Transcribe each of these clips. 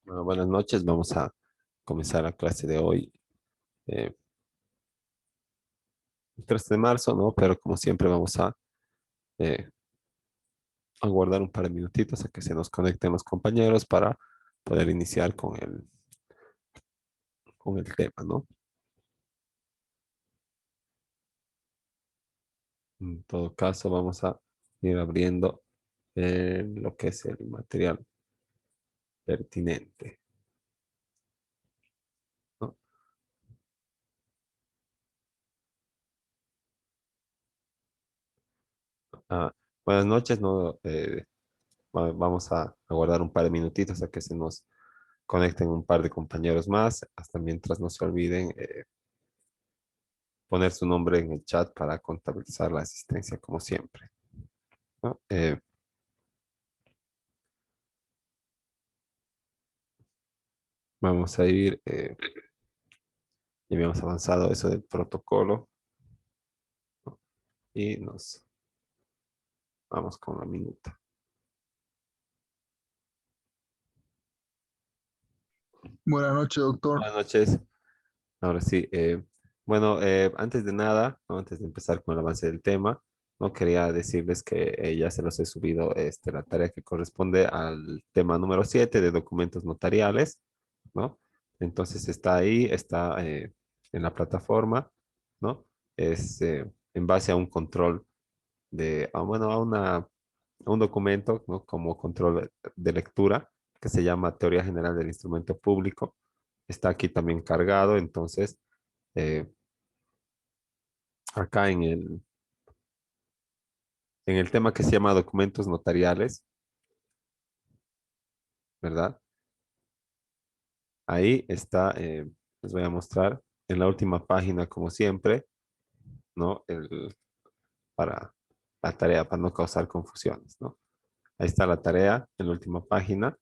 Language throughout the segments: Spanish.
Bueno, buenas noches, vamos a comenzar la clase de hoy, eh, el 13 de marzo, ¿no? Pero como siempre vamos eh, a guardar un par de minutitos a que se nos conecten los compañeros para poder iniciar con el tema, ¿no? En todo caso, vamos a ir abriendo lo que es el material pertinente, ¿no? Ah, buenas noches, ¿no? Vamos a guardar un par de minutitos a que se nos conecten un par de compañeros más, hasta mientras no se olviden. Poner su nombre en el chat para contabilizar la asistencia como siempre, ¿no? Vamos a ir, ya habíamos avanzado eso del protocolo, ¿no? Y nos vamos con la minuta. Buenas noches, doctor. Buenas noches. Ahora sí, bueno, antes de nada, ¿no? Antes de empezar con el avance del tema, no quería decirles que ya se los he subido la tarea que corresponde al tema número 7 de documentos notariales, ¿no? Entonces está ahí, está en la plataforma, ¿no? Es en base a un control bueno, a un documento, ¿no? Como control de lectura que se llama Teoría General del Instrumento Público. Está aquí también cargado, entonces eh, acá en el tema que se llama documentos notariales, ¿verdad? Ahí está, les voy a mostrar en la última página, como siempre, ¿no? Para la tarea, para no causar confusiones, ¿no? Ahí está la tarea en la última página,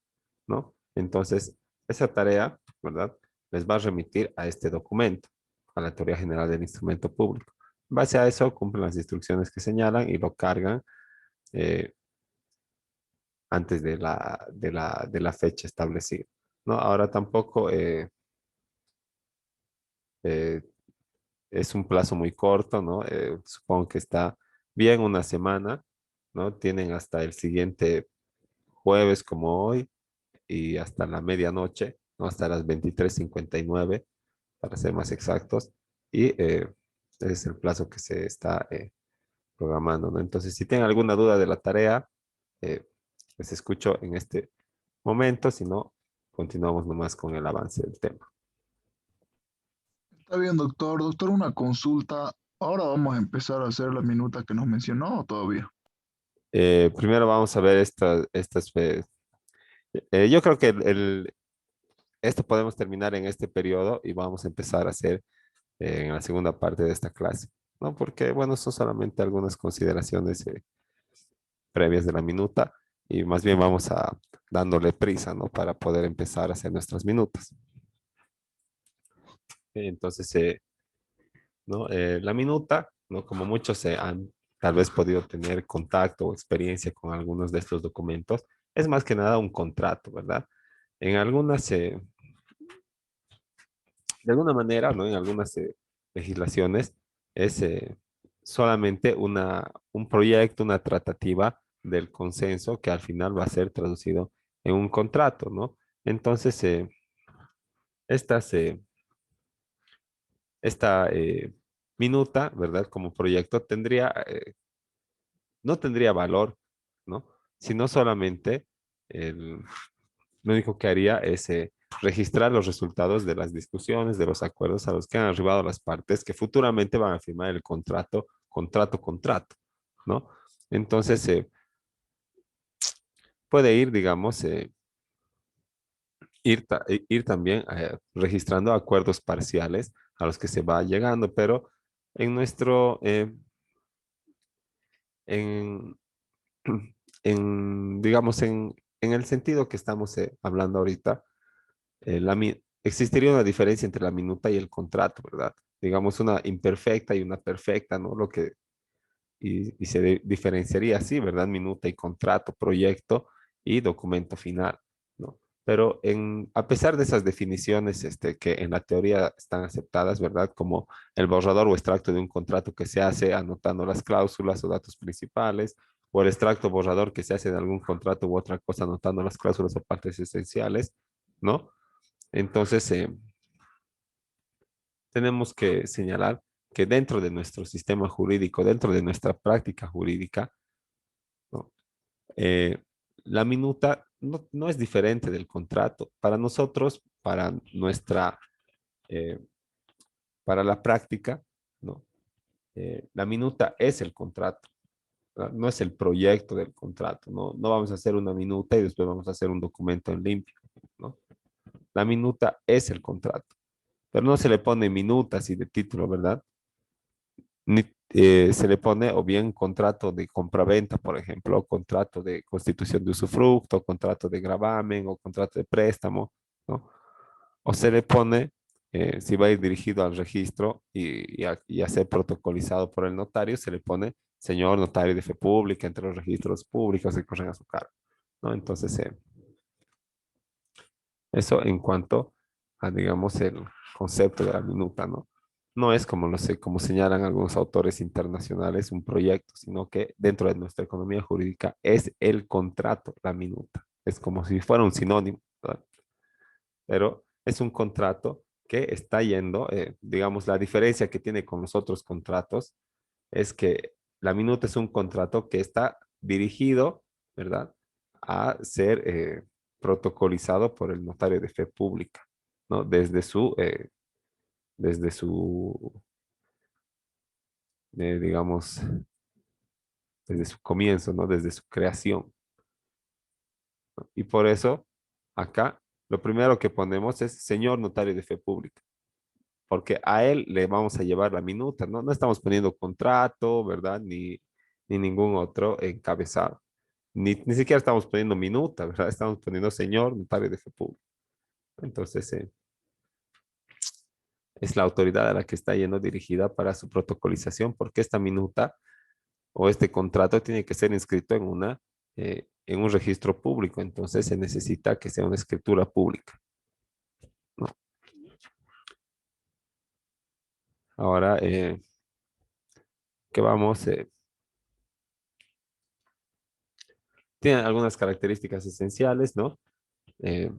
¿no? Entonces, esa tarea, ¿verdad? Les va a remitir a este documento, a la teoría general del instrumento público. En base a eso, cumplen las instrucciones que señalan y lo cargan eh, antes de la fecha establecida, ¿no? Ahora tampoco eh, es un plazo muy corto, ¿no? Supongo que está bien una semana, ¿no? Tienen hasta el siguiente jueves como hoy y hasta la medianoche, ¿no? Hasta las 23:59, para ser más exactos. Y ese es el plazo que se está programando, ¿no? Entonces, si tienen alguna duda de la tarea, eh, les escucho en este momento, si no, continuamos nomás con el avance del tema. Está bien, doctor. Doctor, una consulta. Ahora vamos a empezar a hacer la minuta que nos mencionó, ¿o todavía? Primero vamos a ver yo creo que esto podemos terminar en este periodo y vamos a empezar a hacer en la segunda parte de esta clase, ¿no? Porque, bueno, son solamente algunas consideraciones previas de la minuta y más bien vamos a dándole prisa, ¿no? Para poder empezar a hacer nuestras minutas. Entonces, ¿no? La minuta, ¿no? Como muchos se han tal vez podido tener contacto o experiencia con algunos de estos documentos, es más que nada un contrato, ¿verdad? En algunas, de alguna manera, ¿no? En algunas legislaciones es solamente un proyecto, una tratativa del consenso que al final va a ser traducido en un contrato, ¿no? Entonces, estas, esta minuta, ¿verdad? Como proyecto no tendría valor, ¿no? Sino solamente el, lo único que haría es registrar los resultados de las discusiones, de los acuerdos a los que han arribado las partes que futuramente van a firmar el contrato, ¿no? Entonces, puede ir, digamos, ir también registrando acuerdos parciales a los que se va llegando, pero en nuestro, en, digamos, en el sentido que estamos hablando ahorita, existiría una diferencia entre la minuta y el contrato, ¿verdad? Digamos, una imperfecta y una perfecta, ¿no? Y se diferenciaría así, ¿verdad? Minuta y contrato, proyecto y documento final, ¿no? Pero a pesar de esas definiciones que en la teoría están aceptadas, ¿verdad? Como el borrador o extracto de un contrato que se hace anotando las cláusulas o datos principales, o el extracto borrador que se hace de algún contrato u otra cosa anotando las cláusulas o partes esenciales, ¿no? Entonces, tenemos que señalar que dentro de nuestro sistema jurídico, dentro de nuestra práctica jurídica, ¿no? Eh, la minuta no es diferente del contrato. Para nosotros, eh, para la práctica, ¿no? La minuta es el contrato, ¿verdad? No es el proyecto del contrato, ¿no? No vamos a hacer una minuta y después vamos a hacer un documento en limpio, ¿no? La minuta es el contrato, pero no se le pone minuta así de título, ¿verdad? Ni, se le pone o bien contrato de compraventa, por ejemplo, o contrato de constitución de usufructo, contrato de gravamen o contrato de préstamo, ¿no? O se le pone, si va a ir dirigido al registro y a ser protocolizado por el notario, se le pone señor notario de fe pública entre los registros públicos que corren a su cargo, ¿no? Entonces, eso en cuanto a, digamos, el concepto de la minuta, ¿no? No es como, no sé, como señalan algunos autores internacionales, un proyecto, sino que dentro de nuestra economía jurídica es el contrato, la minuta. Es como si fuera un sinónimo, ¿verdad? Pero es un contrato que está yendo, digamos, la diferencia que tiene con los otros contratos es que la minuta es un contrato que está dirigido, ¿verdad? A ser protocolizado por el notario de fe pública, ¿no? Desde su, digamos, desde su comienzo, ¿no? Desde su creación. Y por eso, acá, lo primero que ponemos es señor notario de fe pública, porque a él le vamos a llevar la minuta, ¿no? No estamos poniendo contrato, ¿verdad? Ni ningún otro encabezado. Ni siquiera estamos poniendo minuta, ¿verdad? Estamos poniendo señor notario de fe pública. Entonces, es la autoridad a la que está yendo dirigida para su protocolización, porque esta minuta o este contrato tiene que ser inscrito en un registro público. Entonces, se necesita que sea una escritura pública, ¿no? Ahora, que vamos, tiene algunas características esenciales, ¿no? Eh,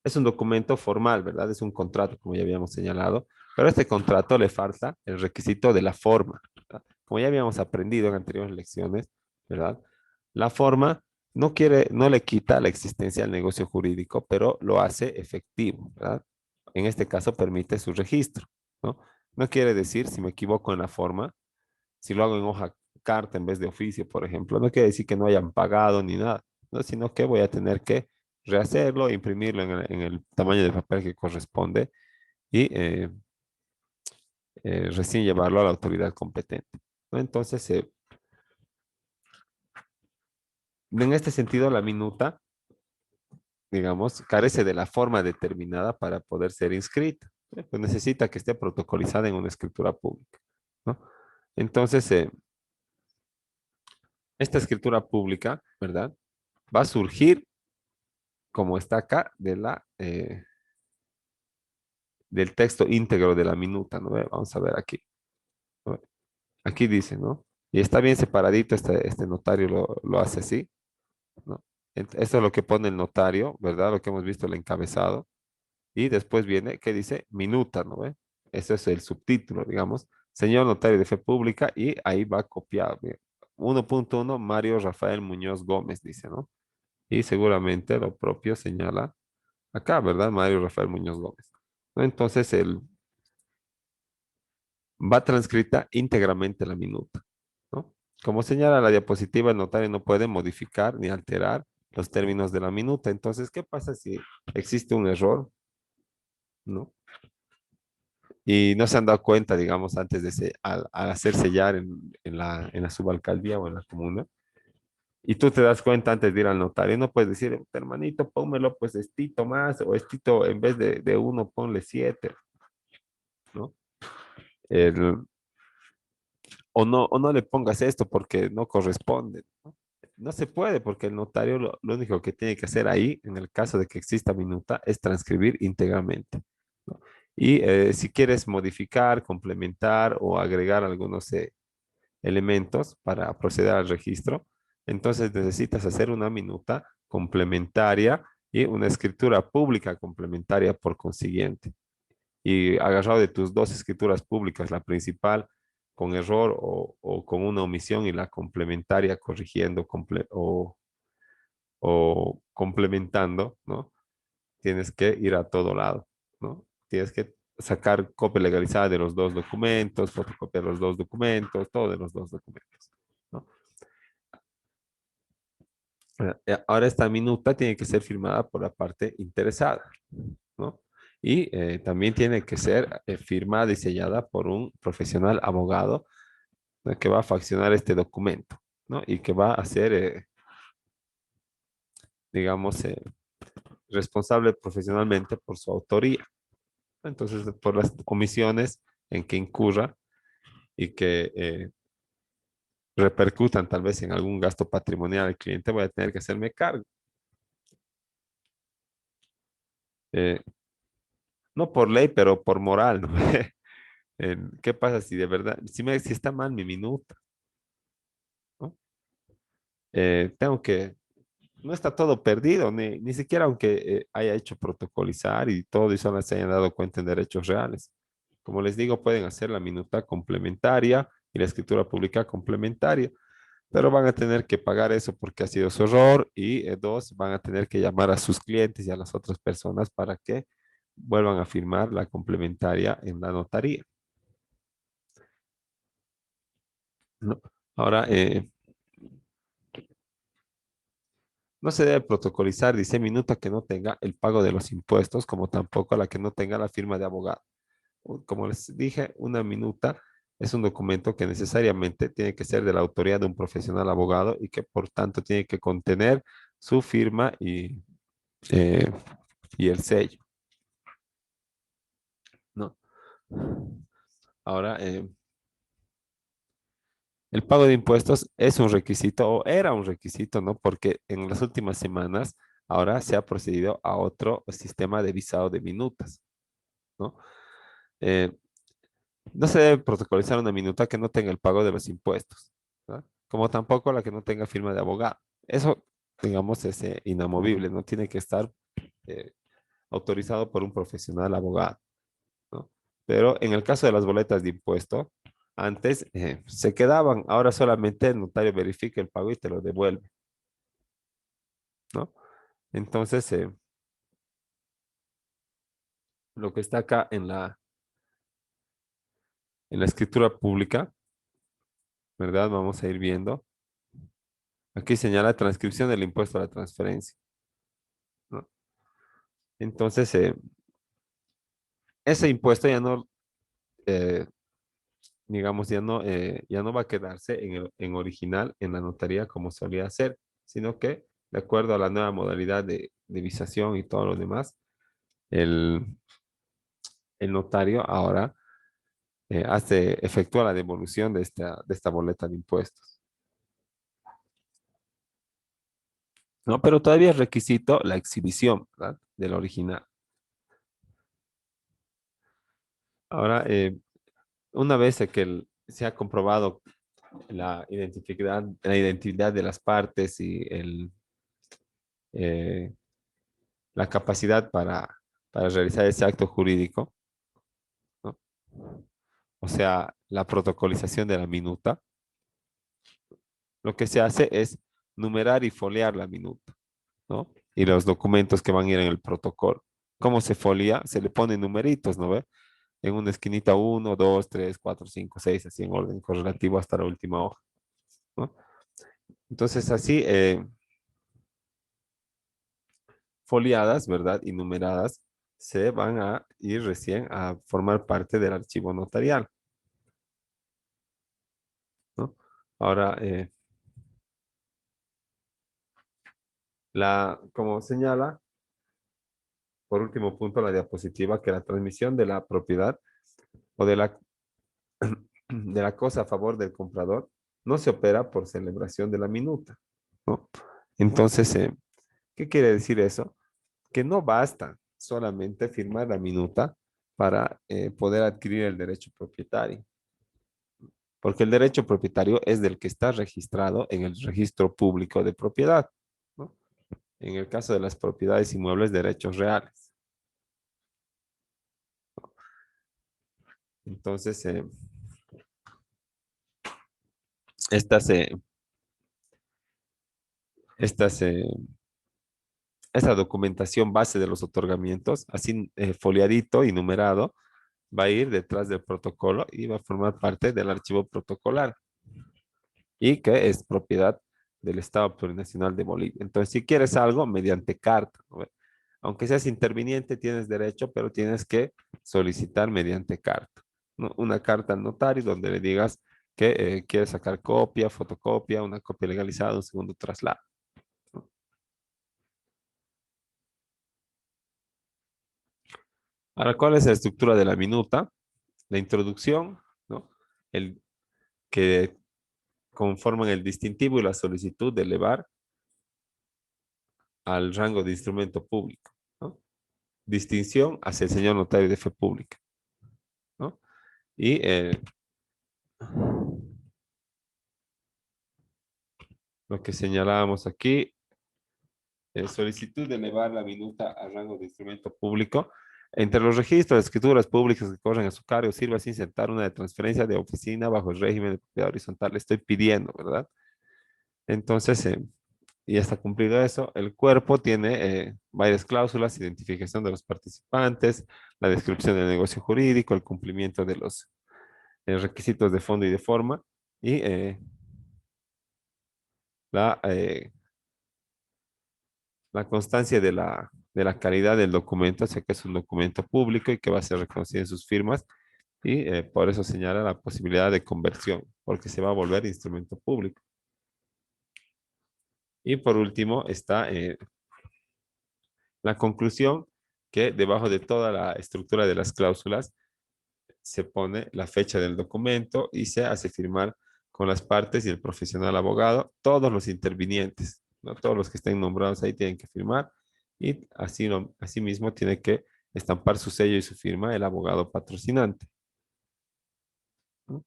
es un documento formal, ¿verdad? Es un contrato, como ya habíamos señalado, pero a este contrato le falta el requisito de la forma, ¿verdad? Como ya habíamos aprendido en anteriores lecciones, ¿verdad? La forma no le quita la existencia al negocio jurídico, pero lo hace efectivo, ¿verdad? En este caso permite su registro, ¿no? No quiere decir, si me equivoco en la forma, si lo hago en hoja carta en vez de oficio, por ejemplo, no quiere decir que no hayan pagado ni nada, ¿no? Sino que voy a tener que rehacerlo, imprimirlo en el tamaño de papel que corresponde y recién llevarlo a la autoridad competente, ¿no? Entonces, en este sentido, la minuta, digamos, carece de la forma determinada para poder ser inscrita. Pues necesita que esté protocolizada en una escritura pública, ¿no? Entonces, esta escritura pública, ¿verdad? Va a surgir como está acá, del texto íntegro de la minuta, ¿no? Vamos a ver aquí, ¿no? Aquí dice, ¿no? Y está bien separadito, este notario lo hace así, ¿no? Esto es lo que pone el notario, ¿verdad? Lo que hemos visto, el encabezado. Y después viene, ¿qué dice? Minuta, ¿no ve? Ese es el subtítulo, digamos. Señor notario de fe pública, y ahí va copiado. Mira. 1.1, Mario Rafael Muñoz Gómez, dice, ¿no? Y seguramente lo propio señala acá, ¿verdad? Mario Rafael Muñoz Gómez, ¿no? Entonces, va transcrita íntegramente la minuta, ¿no? Como señala la diapositiva, el notario no puede modificar ni alterar los términos de la minuta. Entonces, ¿qué pasa si existe un error, ¿no? Y no se han dado cuenta, digamos, antes al hacer sellar en la subalcaldía o en la comuna. Y tú te das cuenta antes de ir al notario, no puedes decir, hermanito, pónmelo pues estito más, o estito en vez de uno, ponle siete, ¿no? El, o no le pongas esto porque no corresponde, ¿no? no se puede porque el notario lo único que tiene que hacer ahí, en el caso de que exista minuta, es transcribir íntegramente, ¿no? Y si quieres modificar, complementar o agregar algunos elementos para proceder al registro, entonces necesitas hacer una minuta complementaria y una escritura pública complementaria por consiguiente. Y agarrado de tus dos escrituras públicas, la principal con error o con una omisión y la complementaria corrigiendo o complementando, ¿no? Tienes que ir a todo lado, ¿no? Tienes que sacar copia legalizada de los dos documentos, fotocopiar los dos documentos, todo de los dos documentos, ¿no? Ahora esta minuta tiene que ser firmada por la parte interesada, ¿no? Y también tiene que ser firmada y sellada por un profesional abogado, ¿no? Que va a faccionar este documento, ¿no? Y que va a ser, digamos, responsable profesionalmente por su autoría. Entonces, por las omisiones en que incurra y que repercutan tal vez en algún gasto patrimonial del cliente, voy a tener que hacerme cargo. Eh, no por ley, pero por moral, ¿no? ¿Qué pasa si de verdad, si está mal mi minuta, ¿no? Tengo que, no está todo perdido, ni siquiera aunque haya hecho protocolizar y todo y solo se hayan dado cuenta en derechos reales. Como les digo, pueden hacer la minuta complementaria y la escritura pública complementaria, pero van a tener que pagar eso porque ha sido su error y dos, van a tener que llamar a sus clientes y a las otras personas para que vuelvan a firmar la complementaria en la notaría, ¿no? Ahora, no se debe protocolizar, dice minuta que no tenga el pago de los impuestos, como tampoco la que no tenga la firma de abogado. Como les dije, una minuta es un documento que necesariamente tiene que ser de la autoría de un profesional abogado y que por tanto tiene que contener su firma eh, y el sello, ¿no? Ahora, el pago de impuestos es un requisito o era un requisito, ¿no? Porque en las últimas semanas ahora se ha procedido a otro sistema de visado de minutas, ¿no? Eh, no se debe protocolizar una minuta que no tenga el pago de los impuestos, ¿no? Como tampoco la que no tenga firma de abogado. Eso, digamos, es inamovible, no tiene que estar eh, autorizado por un profesional abogado, ¿no? Pero en el caso de las boletas de impuesto, antes se quedaban, ahora solamente el notario verifica el pago y te lo devuelve, ¿no? Entonces, lo que está acá en la escritura pública, ¿verdad? Vamos a ir viendo. Aquí señala transcripción del impuesto a la transferencia, ¿no? Entonces, ese impuesto ya no, eh, digamos, ya no va a quedarse en original en la notaría como solía ser, sino que, de acuerdo a la nueva modalidad de visación y todo lo demás, el, el notario ahora efectúa la devolución de esta boleta de impuestos, ¿no? Pero todavía es requisito la exhibición, ¿verdad? Del original. Ahora, una vez que se ha comprobado la identidad de las partes y eh, la capacidad para realizar ese acto jurídico, ¿no? O sea, la protocolización de la minuta, lo que se hace es numerar y foliar la minuta, ¿no? Y los documentos que van a ir en el protocolo. ¿Cómo se folía? Se le ponen numeritos, ¿no ve? En una esquinita uno, 2, 3, 4, 5, 6, así en orden correlativo hasta la última hoja, ¿no? Entonces, así, foliadas, ¿verdad? Y numeradas, se van a ir recién a formar parte del archivo notarial, ¿no? Ahora, como señala, por último punto, la diapositiva, que la transmisión de la propiedad o de la cosa a favor del comprador no se opera por celebración de la minuta, ¿no? Entonces, ¿qué quiere decir eso? Que no basta solamente firmar la minuta para poder adquirir el derecho propietario, porque el derecho propietario es del que está registrado en el registro público de propiedad, ¿no? En el caso de las propiedades inmuebles, derechos reales. Entonces, estas, estas, esta documentación base de los otorgamientos, así foliadito y numerado, va a ir detrás del protocolo y va a formar parte del archivo protocolar y que es propiedad del Estado Plurinacional de Bolivia. Entonces, si quieres algo, mediante carta, ¿no? Aunque seas interviniente, tienes derecho, pero tienes que solicitar mediante carta, ¿no? Una carta al notario donde le digas que quieres sacar copia, fotocopia, una copia legalizada, un segundo traslado, ¿no? Ahora, ¿cuál es la estructura de la minuta? La introducción, ¿no? El que conforman el distintivo y la solicitud de elevar al rango de instrumento público, ¿no? Distinción hacia el señor notario de fe pública, ¿no? Y lo que señalábamos aquí, solicitud de elevar la minuta al rango de instrumento público. Entre los registros de escrituras públicas que corren a su cargo, sirva sin insertar una de transferencia de oficina bajo el régimen de propiedad horizontal. Le estoy pidiendo, ¿verdad? Entonces, y está cumplido eso, el cuerpo tiene varias cláusulas: identificación de los participantes, la descripción del negocio jurídico, el cumplimiento de los requisitos de fondo y de forma, y la, eh, la constancia de la calidad del documento, o sea que es un documento público y que va a ser reconocido en sus firmas, y por eso señala la posibilidad de conversión, porque se va a volver instrumento público. Y por último está la conclusión, que debajo de toda la estructura de las cláusulas se pone la fecha del documento y se hace firmar con las partes y el profesional abogado, todos los intervinientes, ¿no? Todos los que estén nombrados ahí tienen que firmar, y así, así mismo tiene que estampar su sello y su firma el abogado patrocinante, ¿no?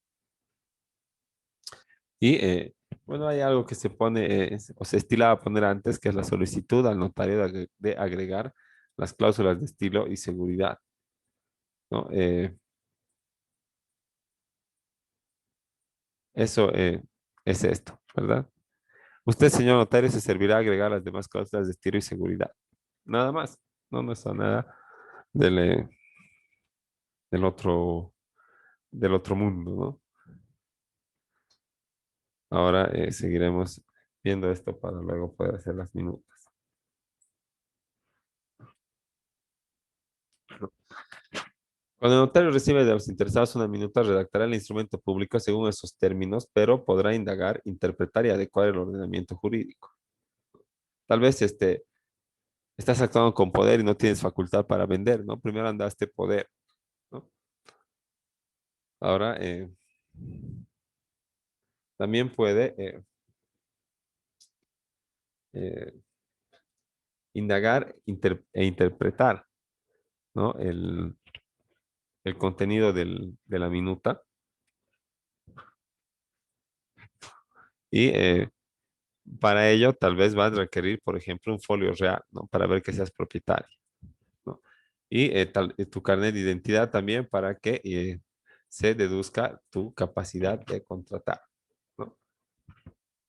Y bueno, hay algo que se pone, o se estilaba poner antes, que es la solicitud al notario de agregar las cláusulas de estilo y seguridad, ¿no? Eso es esto, ¿verdad? Usted, señor notario, se servirá a agregar las demás cláusulas de estilo y seguridad. Nada más. No, no está nada del, del otro, del otro mundo, ¿no? Ahora seguiremos viendo esto para luego poder hacer las minutas. Cuando el notario recibe de los interesados una minuta, redactará el instrumento público según esos términos, pero podrá indagar, interpretar y adecuar el ordenamiento jurídico. Tal vez estás actuando con poder y no tienes facultad para vender, ¿no? Primero andaste poder, ¿no? Ahora también puede eh, indagar e interpretar, ¿no? El contenido de la minuta, y para ello tal vez va a requerir, por ejemplo, un folio real, ¿no? Para ver que seas propietario, ¿no? Y tu carnet de identidad también para que se deduzca tu capacidad de contratar, ¿no?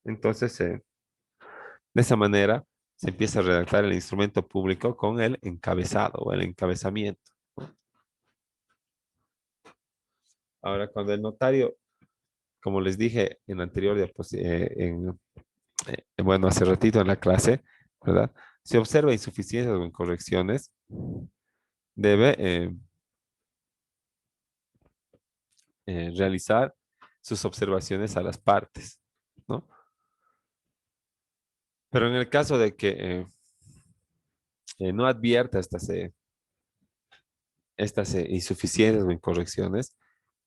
Entonces, de esa manera se empieza a redactar el instrumento público con el encabezado o el encabezamiento, ¿no? Ahora, cuando el notario, como les dije en la anterior bueno, hace ratito en la clase, ¿verdad? Si observa insuficiencias o incorrecciones, debe realizar sus observaciones a las partes, ¿no? Pero en el caso de que no advierta estas insuficiencias o incorrecciones,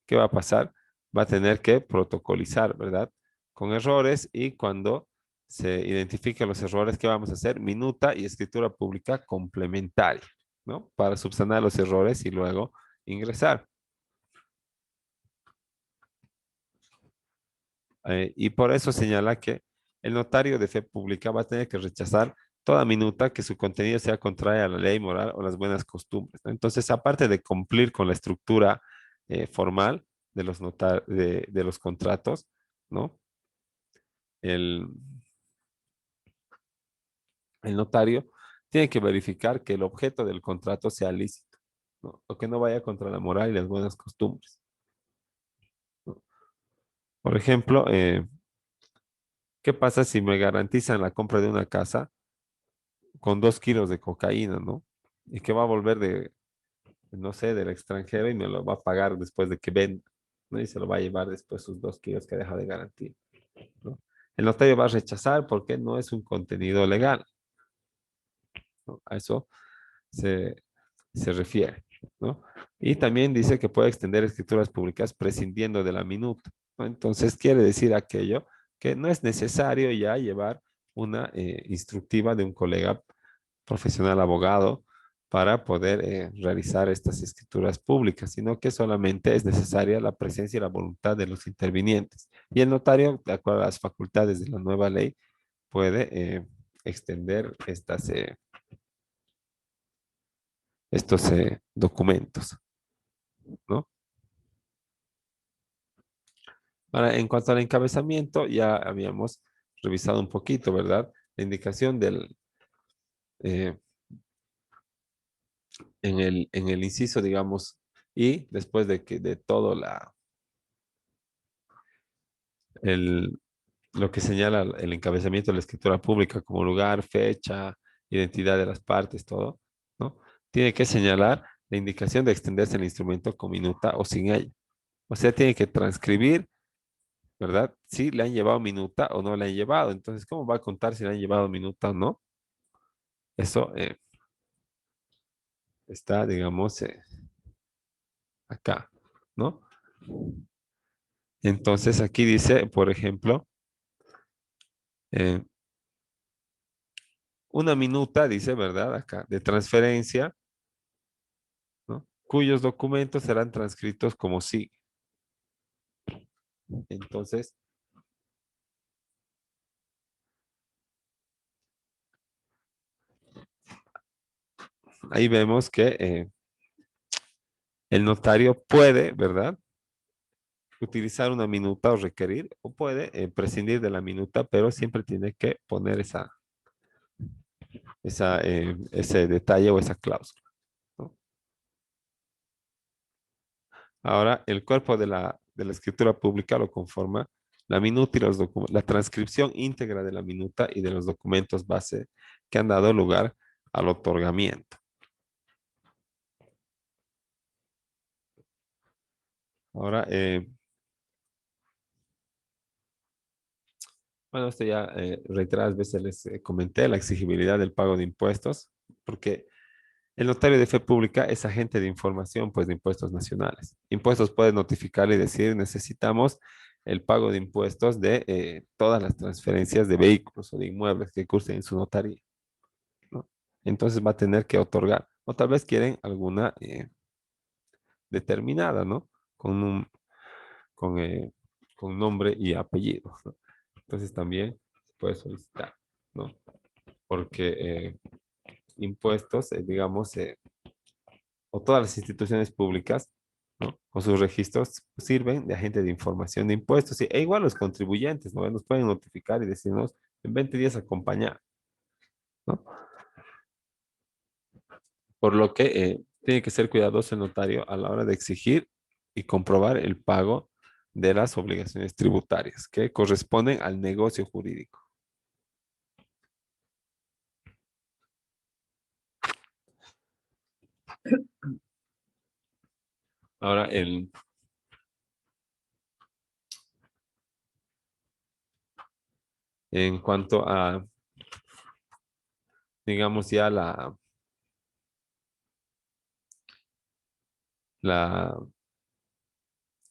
¿qué va a pasar? Va a tener que protocolizar, ¿verdad? Con errores, y cuando se identifican los errores que vamos a hacer, minuta y escritura pública complementaria, ¿no? Para subsanar los errores y luego ingresar. Y por eso señala que el notario de fe pública va a tener que rechazar toda minuta que su contenido sea contraria a la ley moral o las buenas costumbres, ¿no? Entonces, aparte de cumplir con la estructura formal de de los contratos, ¿no? El, el notario tiene que verificar que el objeto del contrato sea lícito, ¿no? O que no vaya contra la moral y las buenas costumbres, ¿no? Por ejemplo, ¿qué pasa si me garantizan la compra de una casa con 2 kilos de cocaína, ¿no? Y que va a volver de, no sé, del extranjero y me lo va a pagar después de que venda, ¿no? Y se lo va a llevar después sus 2 kilos que deja de garantía, ¿no? El notario va a rechazar porque no es un contenido legal, ¿no? A eso se, se refiere, ¿no? Y también dice que puede extender escrituras públicas prescindiendo de la minuta, ¿no? Entonces quiere decir aquello que no es necesario ya llevar una instructiva de un colega profesional abogado para poder realizar estas escrituras públicas, sino que solamente es necesaria la presencia y la voluntad de los intervinientes. Y el notario, de acuerdo a las facultades de la nueva ley, puede extender estos documentos, ¿no? Ahora, en cuanto al encabezamiento, ya habíamos revisado un poquito, ¿verdad? La indicación eh, en el inciso, digamos, y después de que de todo el, lo que señala el encabezamiento de la escritura pública como lugar, fecha, identidad de las partes, todo, ¿no? Tiene que señalar la indicación de extenderse el instrumento con minuta o sin ella. O sea, tiene que transcribir, ¿verdad? Si le han llevado minuta o no le han llevado. Entonces, ¿cómo va a contar si le han llevado minuta o no? Eso está, digamos, acá, ¿no? Entonces, aquí dice, por ejemplo, eh, una minuta, dice, ¿verdad? Acá, de transferencia, ¿no? Cuyos documentos serán transcritos como sigue. Entonces, ahí vemos que el notario puede, ¿verdad? Utilizar una minuta o requerir, o puede prescindir de la minuta, pero siempre tiene que poner ese detalle o esa cláusula, ¿no? Ahora, el cuerpo de la escritura pública lo conforma la minuta y la transcripción íntegra de la minuta y de los documentos base que han dado lugar al otorgamiento. Ahora, bueno, esto ya reiteradas veces les comenté, la exigibilidad del pago de impuestos, porque el notario de fe pública es agente de información, pues, de impuestos nacionales. Impuestos puede notificar y decir, necesitamos el pago de impuestos de todas las transferencias de vehículos o de inmuebles que cursen en su notaría, ¿no? Entonces va a tener que otorgar, o tal vez quieren alguna determinada, ¿no? Con un, con, eh, con nombre y apellido, ¿no? Entonces también se puede solicitar, ¿no? Porque impuestos, digamos, o todas las instituciones públicas, ¿no? O sus registros sirven de agente de información de impuestos. E igual los contribuyentes, ¿no? Nos pueden notificar y decirnos en 20 días acompañar, ¿no? Por lo que tiene que ser cuidadoso el notario a la hora de exigir y comprobar el pago de las obligaciones tributarias que corresponden al negocio jurídico. Ahora, en cuanto a, digamos, ya la,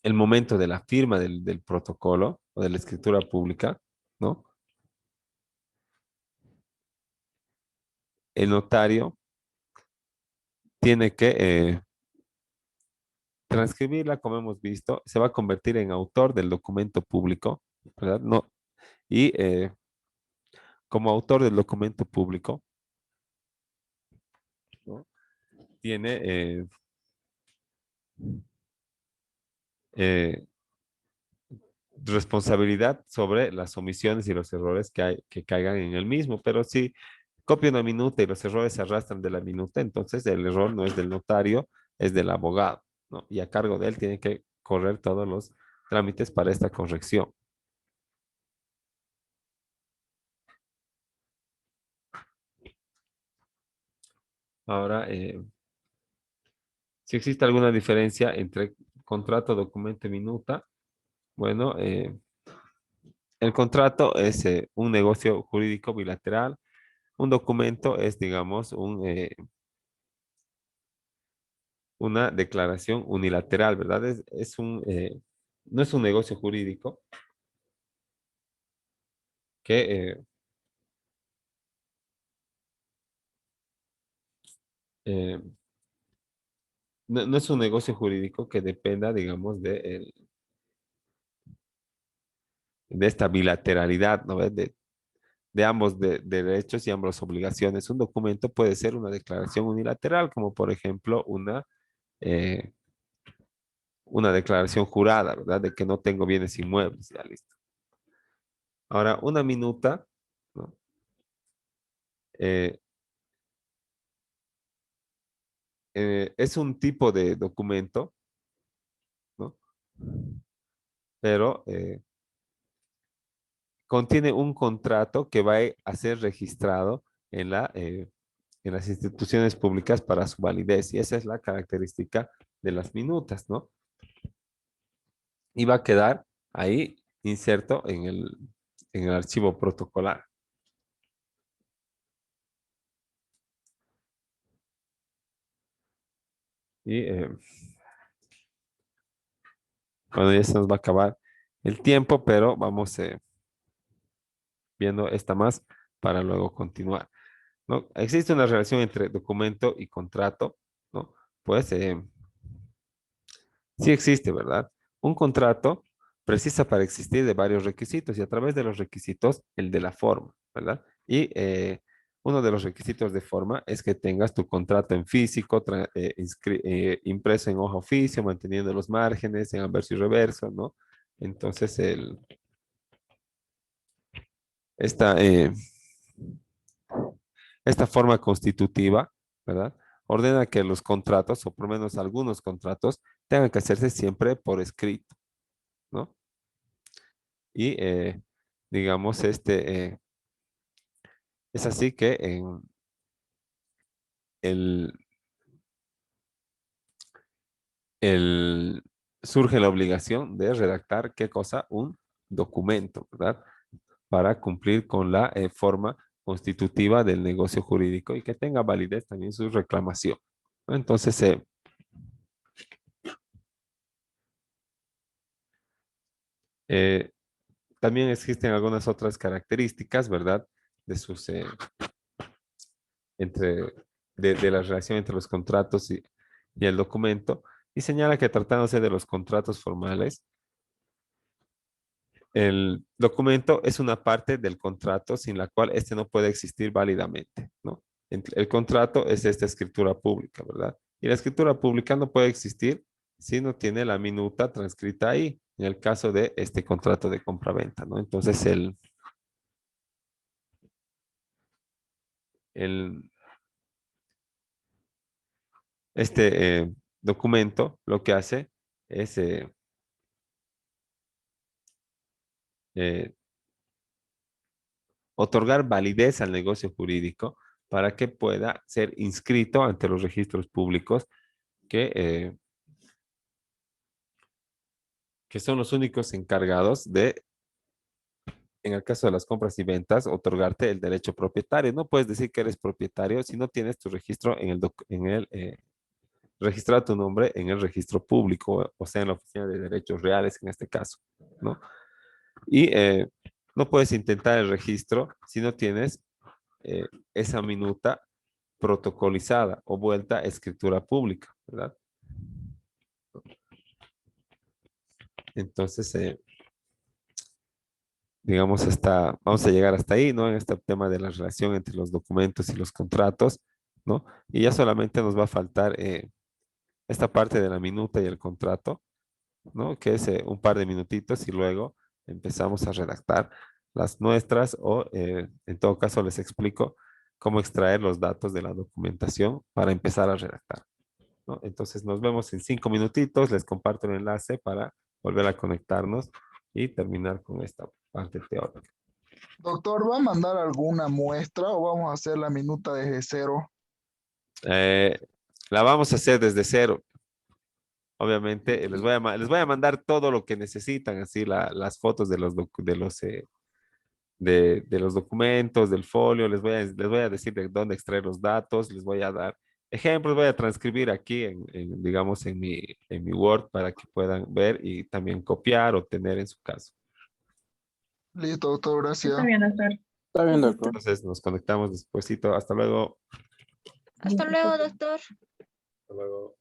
el momento de la firma del protocolo o de la escritura pública, ¿no? el notario tiene que transcribirla, como hemos visto, se va a convertir en autor del documento público, ¿verdad? No, y como autor del documento público, ¿no? Tiene eh, responsabilidad sobre las omisiones y los errores que caigan en el mismo, pero si copia una minuta y los errores se arrastran de la minuta, entonces el error no es del notario, es del abogado, ¿no? Y a cargo de él tiene que correr todos los trámites para esta corrección. Ahora, si existe alguna diferencia entre contrato, documento y minuta, bueno, el contrato es un negocio jurídico bilateral, un documento es, digamos, una declaración unilateral, ¿verdad? No es un negocio jurídico que eh, no es un negocio jurídico que dependa, digamos, de esta bilateralidad, ¿no ves? De ambos de derechos y ambas obligaciones. Un documento puede ser una declaración unilateral, como por ejemplo eh, una declaración jurada, ¿verdad? De que no tengo bienes inmuebles, ya listo. Ahora, una minuta, ¿no? Eh, es un tipo de documento, ¿no? Pero contiene un contrato que va a ser registrado en las instituciones públicas para su validez. Y esa es la característica de las minutas, ¿no? Y va a quedar ahí inserto en el archivo protocolar. Y bueno, ya se nos va a acabar el tiempo, pero vamos viendo esta más para luego continuar, ¿no? Existe una relación entre documento y contrato, ¿no? Pues sí existe, ¿verdad? Un contrato precisa para existir de varios requisitos y a través de los requisitos, el de la forma, ¿verdad? Y uno de los requisitos de forma es que tengas tu contrato en físico, impreso en hoja oficio, manteniendo los márgenes en anverso y reverso, ¿no? Entonces, esta, eh, esta forma constitutiva, ¿verdad? Ordena que los contratos, o por lo menos algunos contratos, tengan que hacerse siempre por escrito, ¿no? Y digamos, es así que el, el- surge la obligación de redactar, ¿qué cosa? Un documento, ¿verdad? Para cumplir con la forma constitutiva del negocio jurídico y que tenga validez también su reclamación, ¿no? Entonces, eh, también existen algunas otras características, ¿verdad? De sus, entre, de la relación entre los contratos y el documento, y señala que tratándose de los contratos formales, el documento es una parte del contrato sin la cual este no puede existir válidamente, ¿no? El contrato es esta escritura pública, ¿verdad? Y la escritura pública no puede existir si no tiene la minuta transcrita ahí, en el caso de este contrato de compraventa, ¿no? Entonces, el, documento lo que hace es eh, otorgar validez al negocio jurídico para que pueda ser inscrito ante los registros públicos que, que son los únicos encargados de, en el caso de las compras y ventas, otorgarte el derecho propietario. No puedes decir que eres propietario si no tienes tu registro registrado tu nombre en el registro público, o sea, en la Oficina de Derechos Reales en este caso, ¿no? Y no puedes intentar el registro si no tienes esa minuta protocolizada o vuelta a escritura pública, ¿verdad? Entonces, digamos, vamos a llegar hasta ahí, ¿no? En este tema de la relación entre los documentos y los contratos, ¿no? Y ya solamente nos va a faltar esta parte de la minuta y el contrato, ¿no? Que es un par de minutitos y luego empezamos a redactar las nuestras o en todo caso les explico cómo extraer los datos de la documentación para empezar a redactar, ¿no? Entonces nos vemos en 5 minutitos, les comparto el enlace para volver a conectarnos y terminar con esta parte teórica. Doctor, ¿va a mandar alguna muestra o vamos a hacer la minuta desde cero? Eh, la vamos a hacer desde cero. Obviamente, les voy a mandar todo lo que necesitan, así las fotos de de los documentos, del folio, les voy a decir de dónde extraer los datos, les voy a dar ejemplos, voy a transcribir aquí digamos, en mi Word para que puedan ver y también copiar o tener en su caso. Listo, doctor, gracias. Está bien, doctor. Está bien, doctor. Entonces nos conectamos despuesito. Hasta luego. Hasta luego, doctor. Hasta luego.